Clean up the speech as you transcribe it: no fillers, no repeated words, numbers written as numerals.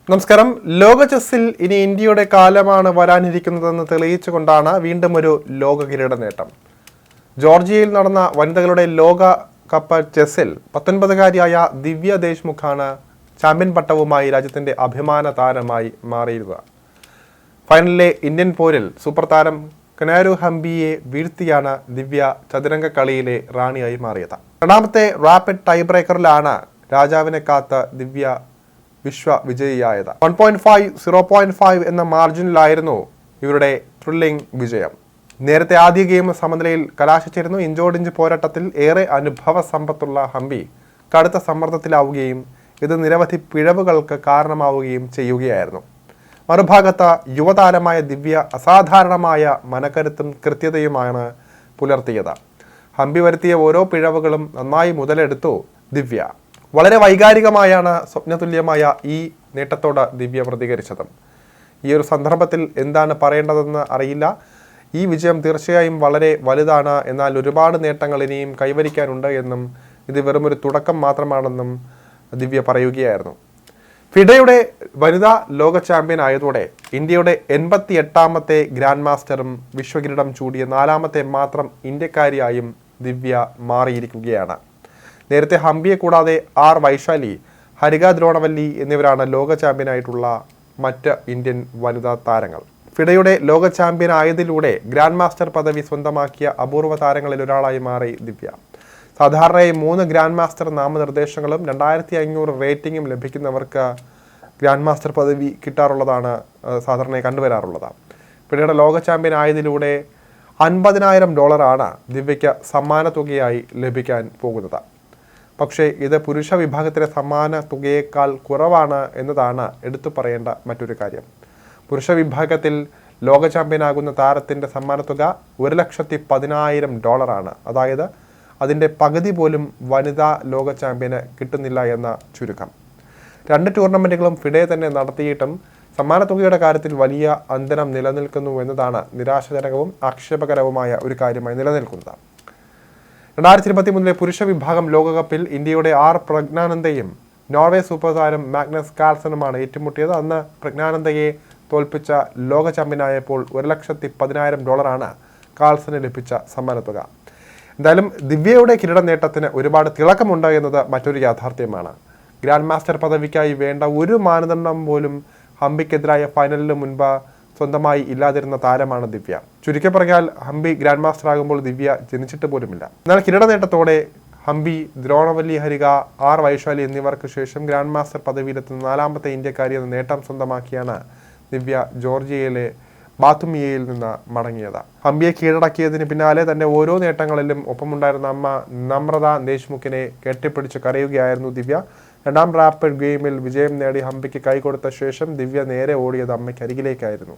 നമസ്കാരം. ലോക ചെസ്സിൽ ഇനി ഇന്ത്യയുടെ കാലമാണ് വരാനിരിക്കുന്നതെന്ന് തെളിയിച്ചുകൊണ്ടാണ് വീണ്ടും ഒരു ലോക കിരീട നേട്ടം. ജോർജിയയിൽ നടന്ന വനിതകളുടെ ലോക കപ്പ് ചെസ്സിൽ 19കാരിയായ ദിവ്യ ദേശ്മുഖാണ് ചാമ്പ്യൻ പട്ടവുമായി രാജ്യത്തിന്റെ അഭിമാന താരമായി മാറിയിരുന്നത്. ഫൈനലിലെ ഇന്ത്യൻ പോരിൽ സൂപ്പർ താരം കനാരു ഹംപിയെ വീഴ്ത്തിയാണ് ദിവ്യ ചതുരംഗ കളിയിലെ റാണിയായി മാറിയത്. രണ്ടാമത്തെ റാപ്പിഡ് ടൈ ബ്രേക്കറിലാണ് രാജാവിനെ കാത്ത് ദിവ്യ വിശ്വ വിജയിയായത്. 1.5 0.5 എന്ന മാർജിനിലായിരുന്നു ഇവരുടെ ത്രില്ലിംഗ് വിജയം. നേരത്തെ ആദ്യ ഗെയിം സമനിലയിൽ കലാശിച്ചിരുന്നു. ഇഞ്ചോടിഞ്ച് പോരാട്ടത്തിൽ ഏറെ അനുഭവ സമ്പത്തുള്ള ഹംപി കടുത്ത സമ്മർദ്ദത്തിലാവുകയും ഇത് നിരവധി പിഴവുകൾക്ക് കാരണമാവുകയും ചെയ്യുകയായിരുന്നു. മറുഭാഗത്ത് യുവതാരമായ ദിവ്യ അസാധാരണമായ മനക്കരുത്തും കൃത്യതയുമാണ് പുലർത്തിയത്. ഹംപി വരുത്തിയ ഓരോ പിഴവുകളും നന്നായി മുതലെടുത്തു ദിവ്യ. വളരെ വൈകാരികമായാണ് സ്വപ്നതുല്യമായ ഈ നേട്ടത്തോട് ദിവ്യ പ്രതികരിച്ചത്. ഈ ഒരു സന്ദർഭത്തിൽ എന്താണ് പറയേണ്ടതെന്ന് അറിയില്ല. ഈ വിജയം തീർച്ചയായും വളരെ വലുതാണ്. എന്നാൽ ഒരുപാട് നേട്ടങ്ങൾ ഇനിയും കൈവരിക്കാനുണ്ട് എന്നും ഇത് വെറുമൊരു തുടക്കം മാത്രമാണെന്നും ദിവ്യ പറയുകയായിരുന്നു. ഫിഡയുടെ വനിതാ ലോക ചാമ്പ്യൻ ആയതോടെ ഇന്ത്യയുടെ 88ാമത്തെ ഗ്രാൻഡ് മാസ്റ്ററും വിശ്വകിരീടം ചൂടിയ 4ാമത്തെ മാത്രം ഇന്ത്യക്കാരിയായും ദിവ്യ മാറിയിരിക്കുകയാണ്. നേരത്തെ ഹംപിയെ കൂടാതെ വൈശാലി, ഹരിക ദ്രോണവല്ലി എന്നിവരാണ് ലോക ചാമ്പ്യനായിട്ടുള്ള മറ്റ് ഇന്ത്യൻ വനിതാ താരങ്ങൾ. ഫിഡയുടെ ലോക ചാമ്പ്യൻ ആയതിലൂടെ ഗ്രാൻഡ് മാസ്റ്റർ പദവി സ്വന്തമാക്കിയ അപൂർവ താരങ്ങളിൽ ഒരാളായി മാറി ദിവ്യ. സാധാരണയായി 3 ഗ്രാൻഡ് മാസ്റ്റർ നാമനിർദ്ദേശങ്ങളും 2500 റേറ്റിംഗും ലഭിക്കുന്നവർക്ക് ഗ്രാൻഡ് മാസ്റ്റർ പദവി കിട്ടാറുള്ളതാണ് സാധാരണയായി കണ്ടുവരാറുള്ളത്. ഫിഡയുടെ ലോക ചാമ്പ്യൻ ആയതിലൂടെ $50,000 ദിവ്യയ്ക്ക് സമ്മാന തുകയായി ലഭിക്കാൻ പോകുന്നത്. പക്ഷേ ഇത് പുരുഷ വിഭാഗത്തിലെ സമ്മാന തുകയേക്കാൾ കുറവാണ് എന്നതാണ് എടുത്തു പറയേണ്ട മറ്റൊരു കാര്യം. പുരുഷ വിഭാഗത്തിൽ ലോക ചാമ്പ്യനാകുന്ന താരത്തിൻ്റെ സമ്മാനത്തുക $1,10,000 അതായത് അതിൻ്റെ പകുതി പോലും വനിതാ ലോക ചാമ്പ്യന് കിട്ടുന്നില്ല എന്ന ചുരുക്കം. 2 ടൂർണമെൻറ്റുകളും ഫിഡെ തന്നെ നടത്തിയിട്ടും സമ്മാനത്തുകയുടെ കാര്യത്തിൽ വലിയ അന്തരം നിലനിൽക്കുന്നു എന്നതാണ് നിരാശാജനകവും ആക്ഷേപകരവുമായ ഒരു കാര്യമായി നിലനിൽക്കുന്നത്. 2023 പുരുഷ വിഭാഗം ലോകകപ്പിൽ ഇന്ത്യയുടെ പ്രജ്ഞാനന്ദയും നോർവേ സൂപ്പർ താരം മാഗ്നസ് കാൾസനുമാണ് ഏറ്റുമുട്ടിയത്. അന്ന് പ്രജ്ഞാനന്ദയെ തോൽപ്പിച്ച ലോക ചാമ്പ്യനായപ്പോൾ $1,10,000 കാൾസന് ലഭിച്ച സമ്മാനത്തുക. എന്തായാലും ദിവ്യയുടെ കിരീട നേട്ടത്തിന് ഒരുപാട് തിളക്കമുണ്ട് എന്നത് മറ്റൊരു യാഥാർത്ഥ്യമാണ്. ഗ്രാൻഡ് മാസ്റ്റർ പദവിക്കായി വേണ്ട ഒരു മാനദണ്ഡം പോലും ഹംപിക്കെതിരായ ഫൈനലിന് മുൻപ് സ്വന്തമായി ഇല്ലാതിരുന്ന താരമാണ് ദിവ്യ. ചുരുക്കി പറഞ്ഞാൽ ഹംപി ഗ്രാൻഡ് മാസ്റ്റർ ആകുമ്പോൾ ദിവ്യ ജനിച്ചിട്ട് പോലുമില്ല. എന്നാൽ കിരീട നേട്ടത്തോടെ ഹംപി, ദ്രോണവല്ലി, ഹരിക, വൈശാലി എന്നിവർക്ക് ശേഷം ഗ്രാൻഡ് മാസ്റ്റർ പദവിയിലെത്തുന്ന 4ാമത്തെ ഇന്ത്യക്കാരി എന്ന നേട്ടം സ്വന്തമാക്കിയാണ് ദിവ്യ ജോർജിയയിലെ ബാത്തുമിയയിൽ നിന്ന് മടങ്ങിയത്. ഹംപിയെ കീഴടക്കിയതിന് പിന്നാലെ തന്റെ ഓരോ നേട്ടങ്ങളിലും ഒപ്പമുണ്ടായിരുന്ന അമ്മ നമ്രത ദേശ്മുഖിനെ കെട്ടിപ്പിടിച്ച് കരയുകയായിരുന്നു ദിവ്യ. 2ാം റാപ്പിഡ് ഗെയിമിൽ വിജയം നേടി ഹംപിക്ക് കൈകൊടുത്ത ശേഷം ദിവ്യ നേരെ ഓടിയത് അമ്മയ്ക്കരികിലേക്കായിരുന്നു.